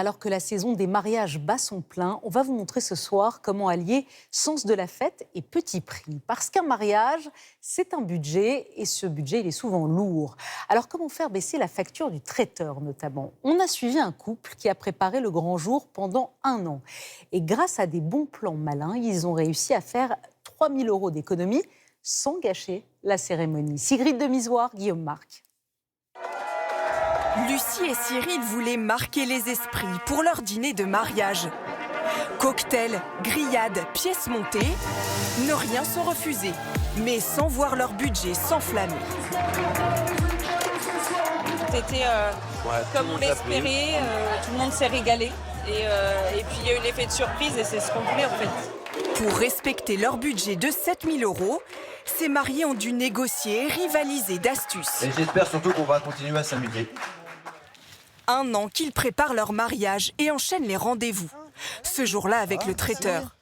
Alors que la saison des mariages bat son plein, on va vous montrer ce soir comment allier sens de la fête et petit prix. Parce qu'un mariage, c'est un budget et ce budget, il est souvent lourd. Alors comment faire baisser la facture du traiteur notamment? On a suivi un couple qui a préparé le grand jour pendant 1 an. Et grâce à des bons plans malins, ils ont réussi à faire 3 000 € d'économie sans gâcher la cérémonie. Sigrid de Misoire, Guillaume Marc. Lucie et Cyril voulaient marquer les esprits pour leur dîner de mariage. Cocktails, grillades, pièces montées, ne rien se refuser, mais sans voir leur budget s'enflammer. C'était comme on l'espérait, tout le monde s'est régalé. Et puis il y a eu l'effet de surprise et c'est ce qu'on voulait en fait. Pour respecter leur budget de 7 000 €, ces mariés ont dû négocier et rivaliser d'astuces. Et j'espère surtout qu'on va continuer à s'amuser. 1 an qu'ils préparent leur mariage et enchaînent les rendez-vous. Ce jour-là avec le traiteur.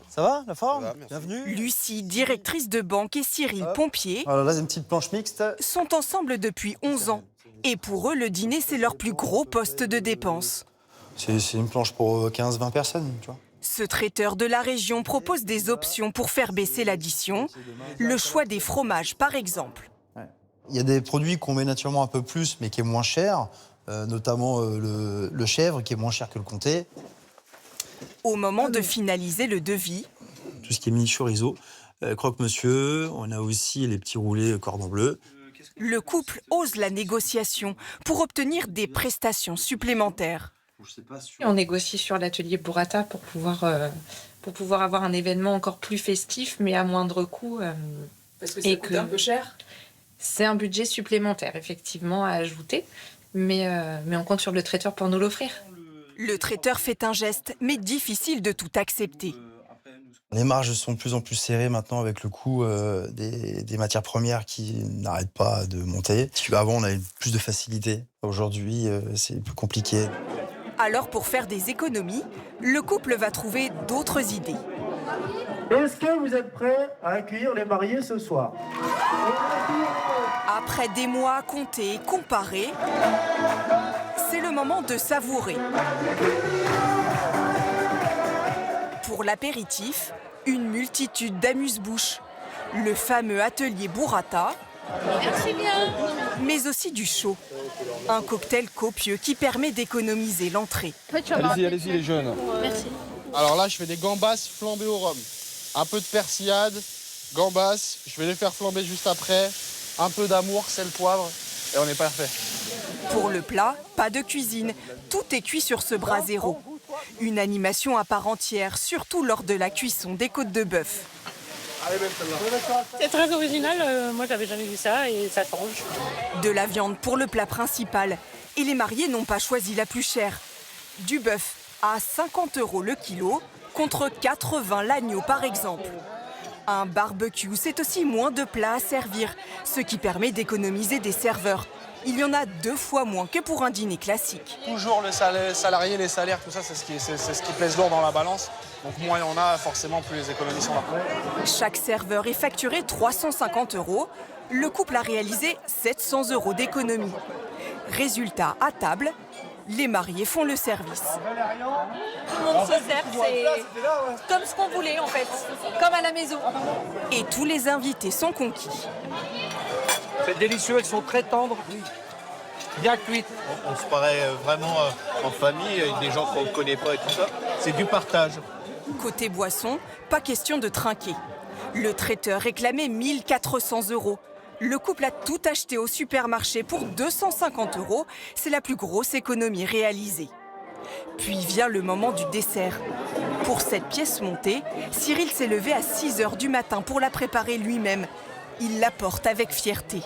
Ça va, la forme? Bienvenue. Lucie, directrice de banque, et Cyril, pompier, Alors là, c'est une petite planche mixte. sont ensemble depuis 11 ans. Et pour eux, le dîner, c'est leur plus gros poste de dépense. C'est une planche pour 15-20 personnes, tu vois. Ce traiteur de la région propose des options pour faire baisser l'addition. Le choix des fromages, par exemple. Il y a des produits qu'on met naturellement un peu plus, mais qui est moins cher, notamment le chèvre, qui est moins cher que le comté. Au moment de finaliser le devis, Tout ce qui est mini chorizo, croque-monsieur, on a aussi les petits roulés cordon bleu. le couple ose la négociation pour obtenir des prestations supplémentaires. On négocie sur l'atelier Burrata pour pouvoir avoir un événement encore plus festif, mais à moindre coût. Parce que ça coûte un peu cher. C'est un budget supplémentaire, effectivement, à ajouter, mais on compte sur le traiteur pour nous l'offrir. Le traiteur fait un geste, mais difficile de tout accepter. Les marges sont de plus en plus serrées maintenant avec le coût des matières premières qui n'arrêtent pas de monter. Avant, on avait plus de facilité. Aujourd'hui, c'est plus compliqué. Alors pour faire des économies, le couple va trouver d'autres idées. Est-ce que vous êtes prêts à accueillir les mariés ce soir? Après des mois à compter et comparer, c'est le moment de savourer. Pour l'apéritif, une multitude d'amuse-bouches. Le fameux atelier Burrata, mais aussi du chaud. Un cocktail copieux qui permet d'économiser l'entrée. Allez-y, allez-y les jeunes. Merci. Alors là, je fais des gambas flambées au rhum. Un peu de persillade, gambas, je vais les faire flamber juste après. Un peu d'amour, sel, poivre, et on est parfait. Pour le plat, pas de cuisine. Tout est cuit sur ce brasero. Une animation à part entière, surtout lors de la cuisson des côtes de bœuf. C'est très original, moi j'avais jamais vu ça et ça change. De la viande pour le plat principal. Et les mariés n'ont pas choisi la plus chère. Du bœuf à 50 € le kilo, contre 80 l'agneau par exemple. Un barbecue, c'est aussi moins de plats à servir, ce qui permet d'économiser des serveurs. Il y en a 2 fois moins que pour un dîner classique. Toujours le salarié, les salaires, tout ça, c'est ce qui pèse lourd dans la balance. Donc moins il y en a, forcément, plus les économies sont là. Chaque serveur est facturé 350 €. Le couple a réalisé 700 € d'économie. Résultat, à table, les mariés font le service. Tout le monde se sert, c'est comme ce qu'on voulait en fait, comme à la maison. Et tous les invités sont conquis. C'est délicieux, elles sont très tendres, bien cuites. On se paraît vraiment en famille, avec des gens qu'on ne connaît pas et tout ça. C'est du partage. Côté boisson, pas question de trinquer. Le traiteur réclamait 1 400 €. Le couple a tout acheté au supermarché pour 250 €. C'est la plus grosse économie réalisée. Puis vient le moment du dessert. Pour cette pièce montée, Cyril s'est levé à 6 h du matin pour la préparer lui-même. Il la porte avec fierté.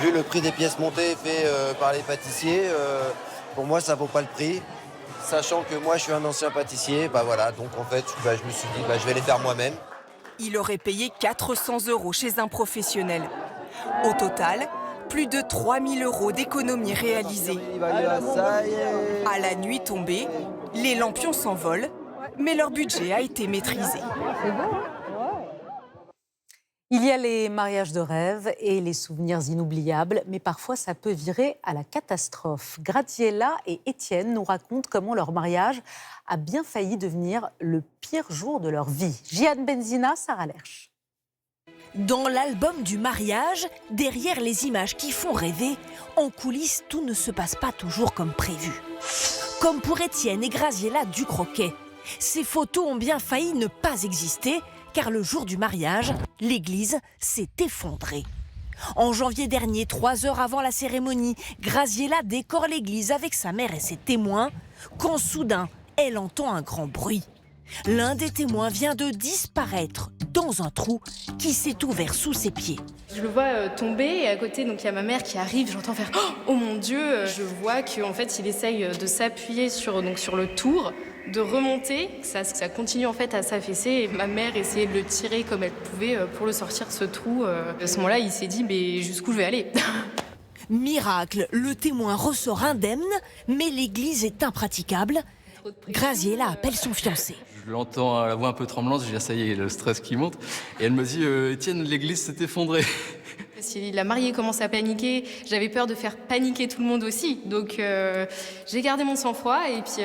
Vu le prix des pièces montées fait par les pâtissiers, pour moi ça vaut pas le prix. Sachant que moi je suis un ancien pâtissier, voilà, donc en fait je me suis dit je vais les faire moi-même. Il aurait payé 400 € chez un professionnel. Au total, plus de 3 000 € d'économies réalisées. À la nuit tombée, les lampions s'envolent, mais leur budget a été maîtrisé. Il y a les mariages de rêve et les souvenirs inoubliables, mais parfois ça peut virer à la catastrophe. Graziella et Étienne nous racontent comment leur mariage a bien failli devenir le pire jour de leur vie. Jihan Benzina, Sarah Lerche. Dans l'album du mariage, derrière les images qui font rêver, en coulisses, tout ne se passe pas toujours comme prévu. Comme pour Étienne et Graziella Ducroquet. Ces photos ont bien failli ne pas exister, car le jour du mariage, l'église s'est effondrée. En janvier dernier, 3 heures avant la cérémonie, Graziella décore l'église avec sa mère et ses témoins, quand soudain, elle entend un grand bruit. L'un des témoins vient de disparaître dans un trou qui s'est ouvert sous ses pieds. Je le vois tomber et à côté, donc il y a ma mère qui arrive, j'entends faire « Oh mon Dieu !» Je vois qu'en fait, il essaye de s'appuyer sur le tour, de remonter, ça continue en fait à s'affaisser et ma mère essayait de le tirer comme elle pouvait pour le sortir de ce trou. À ce moment-là, il s'est dit « Mais jusqu'où je vais aller ?» Miracle, le témoin ressort indemne, mais l'église est impraticable. Graziella appelle son fiancé. Je l'entends à la voix un peu tremblante, je dis ça y est, le stress qui monte. Et elle me dit Étienne, l'église s'est effondrée. Si la mariée commence à paniquer, j'avais peur de faire paniquer tout le monde aussi. Donc j'ai gardé mon sang-froid et puis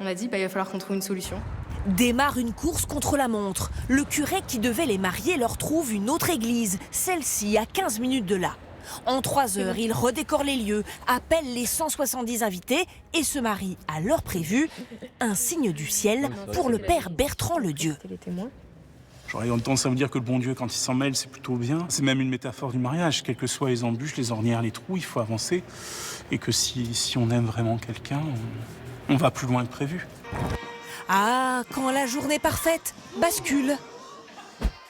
on a dit il va falloir qu'on trouve une solution. Démarre une course contre la montre. Le curé qui devait les marier leur trouve une autre église, celle-ci à 15 minutes de là. En 3 heures, il redécore les lieux, appelle les 170 invités et se marie à l'heure prévue. Un signe du ciel pour le père Bertrand Ledieu. J'aurais tendance à vous dire que le bon Dieu, quand il s'en mêle, c'est plutôt bien. C'est même une métaphore du mariage. Quelles que soient les embûches, les ornières, les trous, il faut avancer. Et que si on aime vraiment quelqu'un, on va plus loin que prévu. Ah, quand la journée parfaite bascule,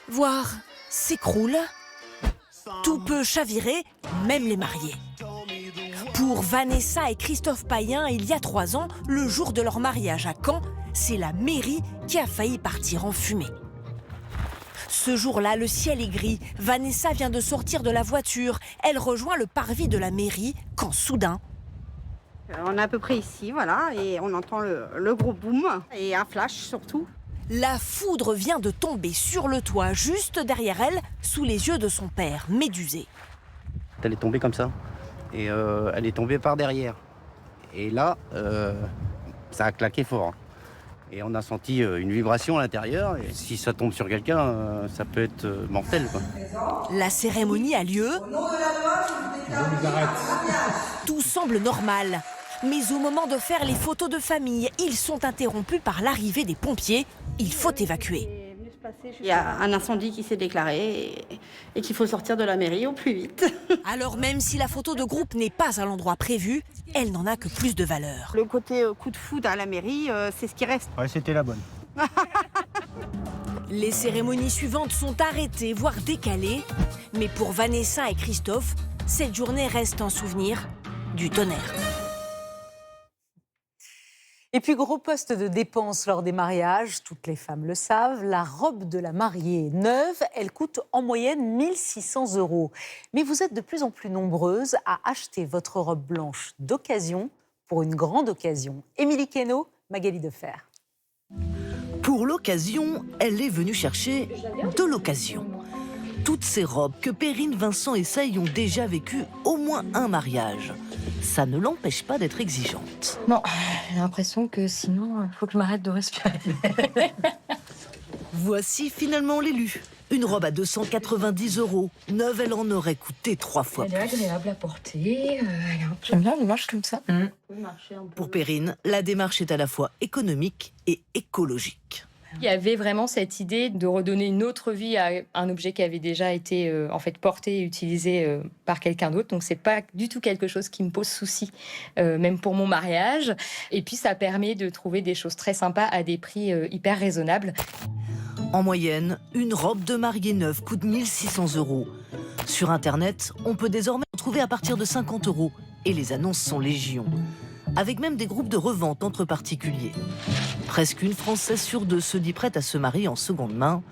voire s'écroule, tout peut chavirer, même les mariés. Pour Vanessa et Christophe Payen, il y a 3 ans, le jour de leur mariage à Caen, c'est la mairie qui a failli partir en fumée. Ce jour-là, le ciel est gris. Vanessa vient de sortir de la voiture. Elle rejoint le parvis de la mairie quand soudain... On est à peu près ici, voilà, et on entend le gros boom et un flash surtout. La foudre vient de tomber sur le toit, juste derrière elle, sous les yeux de son père, médusé. Elle est tombée comme ça, et elle est tombée par derrière. Et là, ça a claqué fort. Et on a senti une vibration à l'intérieur, et si ça tombe sur quelqu'un, ça peut être mortel, quoi. La cérémonie a lieu. Tout semble normal. Mais au moment de faire les photos de famille, ils sont interrompus par l'arrivée des pompiers. Il faut évacuer. Il y a un incendie qui s'est déclaré et qu'il faut sortir de la mairie au plus vite. Alors même si la photo de groupe n'est pas à l'endroit prévu, elle n'en a que plus de valeur. Le côté coup de foudre à la mairie, c'est ce qui reste. Ouais, c'était la bonne. Les cérémonies suivantes sont arrêtées, voire décalées. Mais pour Vanessa et Christophe, cette journée reste un souvenir du tonnerre. Et puis, gros poste de dépenses lors des mariages, toutes les femmes le savent, la robe de la mariée neuve, elle coûte en moyenne 1 600 €. Mais vous êtes de plus en plus nombreuses à acheter votre robe blanche d'occasion pour une grande occasion. Émilie Queneau, Magali Defer. Pour l'occasion, elle est venue chercher de l'occasion. Toutes ces robes que Perrine, Vincent et Saï ont déjà vécu au moins un mariage. Ça ne l'empêche pas d'être exigeante. Non, j'ai l'impression que sinon, il faut que je m'arrête de respirer. Voici finalement l'élu. Une robe à 290 €. Neuve, elle en aurait coûté 3 fois plus. Elle est agréable à porter. J'aime bien l'image comme ça. Pour Perrine, la démarche est à la fois économique et écologique. Il y avait vraiment cette idée de redonner une autre vie à un objet qui avait déjà été en fait porté et utilisé par quelqu'un d'autre. Donc c'est pas du tout quelque chose qui me pose souci, même pour mon mariage. Et puis ça permet de trouver des choses très sympas à des prix hyper raisonnables. En moyenne, une robe de mariée neuve coûte 1 600 €. Sur Internet, on peut désormais en trouver à partir de 50 € et les annonces sont légion. Avec même des groupes de revente entre particuliers. Presque une Française sur 2 se dit prête à se marier en seconde main.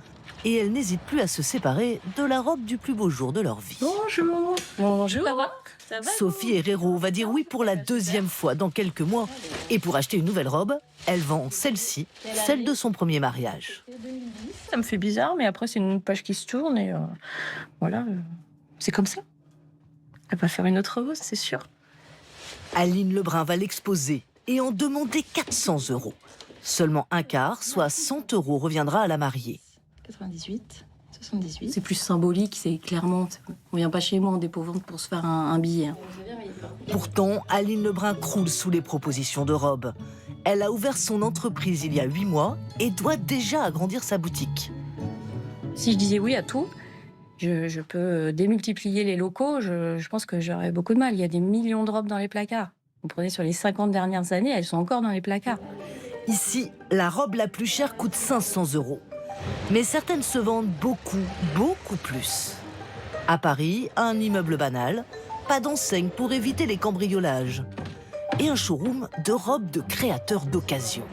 et elles n'hésitent plus à se séparer de la robe du plus beau jour de leur vie. Bonjour. Bonjour. Ça va? Sophie Herrero va dire oui pour la 2e fois dans quelques mois. Et pour acheter une nouvelle robe, elle vend celle-ci, celle de son premier mariage. Ça me fait bizarre, mais après, c'est une page qui se tourne et voilà, c'est comme ça. Elle va faire une autre rose, c'est sûr. Aline Lebrun va l'exposer et en demander 400 €. Seulement un quart, soit 100 € reviendra à la mariée. 98, 78. C'est plus symbolique, c'est clairement... On vient pas chez moi en dépôt-vente pour se faire un billet. Pourtant, Aline Lebrun croule sous les propositions de robes. Elle a ouvert son entreprise il y a 8 mois et doit déjà agrandir sa boutique. Si je disais oui à tout, je peux démultiplier les locaux, je pense que j'aurais beaucoup de mal. Il y a des millions de robes dans les placards. Vous prenez sur les 50 dernières années, elles sont encore dans les placards. Ici, la robe la plus chère coûte 500 €. Mais certaines se vendent beaucoup, beaucoup plus. À Paris, un immeuble banal, pas d'enseigne pour éviter les cambriolages. Et un showroom de robes de créateurs d'occasion.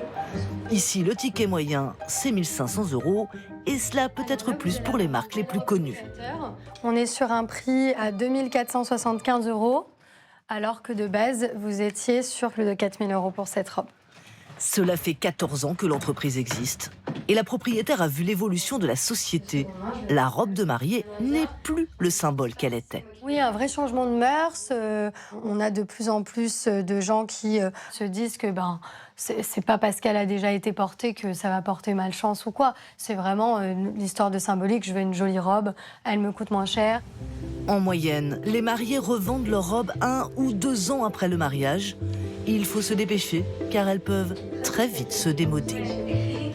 Ici, le ticket moyen, c'est 1 500 €, et cela peut être plus pour les marques les plus connues. On est sur un prix à 2 475 €, alors que de base, vous étiez sur plus de 4 000 € pour cette robe. Cela fait 14 ans que l'entreprise existe. Et la propriétaire a vu l'évolution de la société. La robe de mariée n'est plus le symbole qu'elle était. Oui, un vrai changement de mœurs. On a de plus en plus de gens qui se disent que c'est pas parce qu'elle a déjà été portée que ça va porter malchance ou quoi. C'est vraiment l'histoire de symbolique. Je veux une jolie robe, elle me coûte moins cher. En moyenne, les mariés revendent leur robe 1 ou 2 ans après le mariage. Il faut se dépêcher car elles peuvent très vite se démoder.